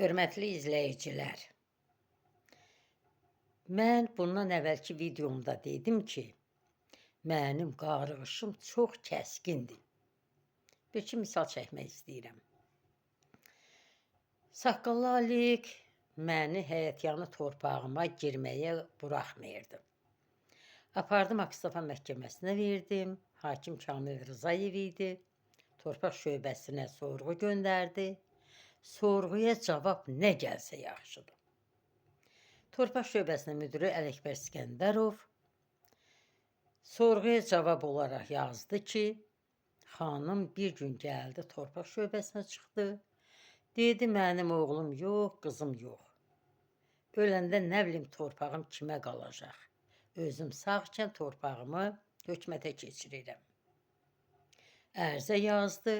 Hörmətli izləyicilər, mən bundan əvvəlki videomda dedim ki, mənim qarğışım çox kəskindir. Bir iki misal çəkmək istəyirəm. Saqqallı Alik məni həyətyanı torpağıma girməyə buraxmayırdı. Apardım Akstafa məhkəməsinə verdim. Hakim Kamil Rızayev idi. Torpaq şöbəsinə sorğu göndərdi. Sorğuya cavab nə gəlsə yaxşıdır. Torpaq şöbəsinin müdürü Ələkbər İskəndərov sorğuya cavab olaraq yazdı ki, xanım bir gün gəldi, torpaq şöbəsinə çıxdı. Dedi, mənim oğlum yox, qızım yox. Öləndə nə bilim torpağım kimə qalacaq? Özüm sağkən torpağımı hökumətə keçirirəm. Ərizə yazdı.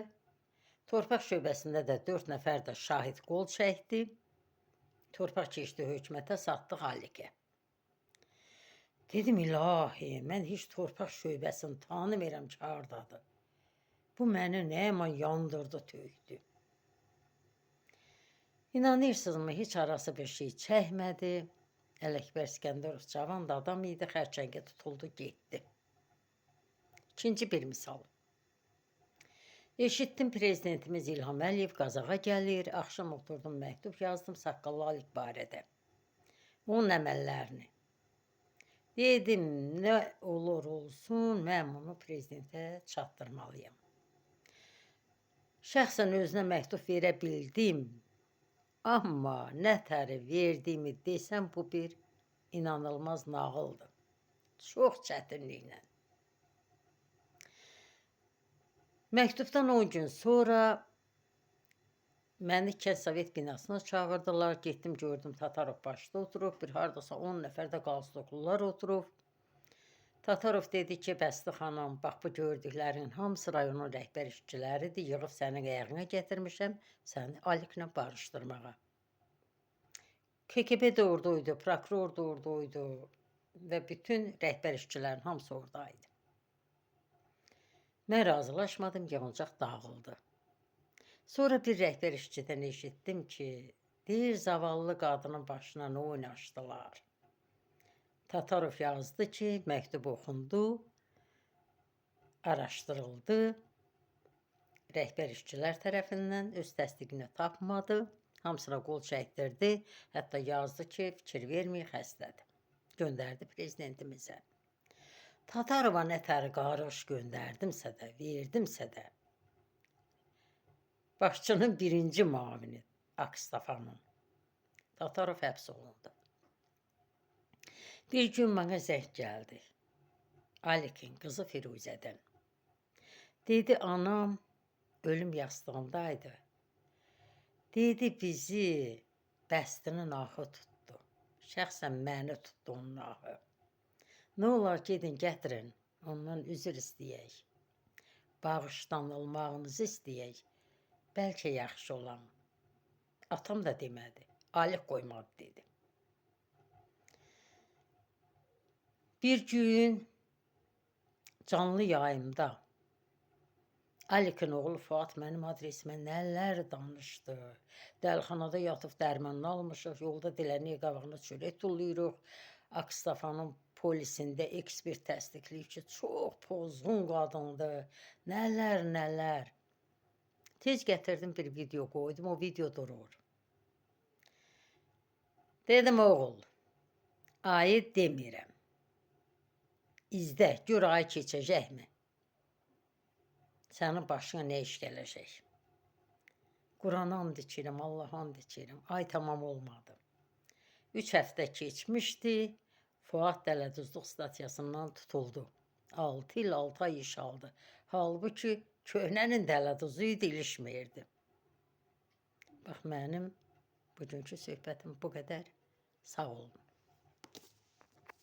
Torpaq şöbəsində də 4 nəfər də şahid qol çəkdi. Torpaq keçdi hökumətə, satdıq Alikə. Dedim, ilahi, mən heç torpaq şöbəsini tanımıram ki, hardadır. Bu məni nəyəmə yandırdı, töydü. İnanırsınızmı, heç arası bir şey çəkmədi. Ələkbər İskəndərov cavan da adam idi, xərçəngə tutuldu, getdi. İkinci bir misal. Eşitdim, prezidentimiz İlham Əliyev Qazaxa gəlir. Axşam oturdum, məktub yazdım Saqqallı Alik barədə. Onun əməllərini. Dedim, nə olur olsun, mən bunu prezidentə çatdırmalıyam. Şəxsən özünə məktub verə bildim. Amma nətəri verdiyimi desəm, bu bir inanılmaz nağıldır. Çox çətinliklə. Məktubdan 10 gün sonra məni Kənd Sovet binasına çağırdılar. Getdim, gördüm Tatarov başda oturub, bir hardasa 10 nəfər də qalstoklular oturub. Tatarov dedi ki, bəsli xanım, bax bu gördüklərin hamısı rayonun rəhbər işçiləridir, yığıb sənin ayağına gətirmişəm, səni Aliklə barışdırmağa. KGB də oradaydı, prokuror da oradaydı və bütün rəhbər işçilərin hamısı oradaydı. Mən razılaşmadım, yığıncaq dağıldı. Sonra bir rəhbər işçidən eşitdim ki, deyir, zavallı qadının başına nə oynaşdılar. Tatarov yazdı ki, məktub oxundu, araşdırıldı, rəhbər işçilər tərəfindən öz təsdiqini tapmadı, hamısına qol çəkdirdi, hətta yazdı ki, fikir verməyin, xəstədir. Göndərdi prezidentimizə. Tatarova nətəri qarış göndərdimsə də, verdimsə də, başçının birinci mavini Akstafanın. Tatarov həbs olundu. Bir gün mənə zəng gəldi. Alikin qızı Firuzədən. Dedi, anam ölüm yastığındaydı. Dedi, bizi bəstinin ahı tutdu. Şəxsən məni tutdu onun ahı. Nə olar, gedin, gətirin, ondan üzr istəyək. Bağışlanılmağınızı istəyək. Bəlkə yaxşı olam. Atam da demədi. Alik qoymadı, dedi. Bir gün canlı yayımda Alikin oğlu Fuat mənim adresimə nələr danışdı. Dəlxanada yatıb dərmanını almışıq, yolda dilənəyə qabağına çörək tullayırıq. Akstafanın polisində ekspert təsdiqləyir ki, çox pozğun qadındır. Nələr, nələr. Tez gətirdim, bir video qoydum, o video durur. Dedim, oğul, ayı demirəm. İzlə, gör ayı keçəcəkmi? Sənin başına nə iş gələcək? Qurana and içirəm, Allaha and içirəm. Ay tamam olmadı. 3 həftə keçmişdi. Fuat dələduzluq stansiyasından tutuldu. 6 il 6 ay iş aldı. Halbuki köhnənin dələduzu idi, ilişməyirdi. Bax, mənim bugünkü söhbətim bu qədər. Sağ olun.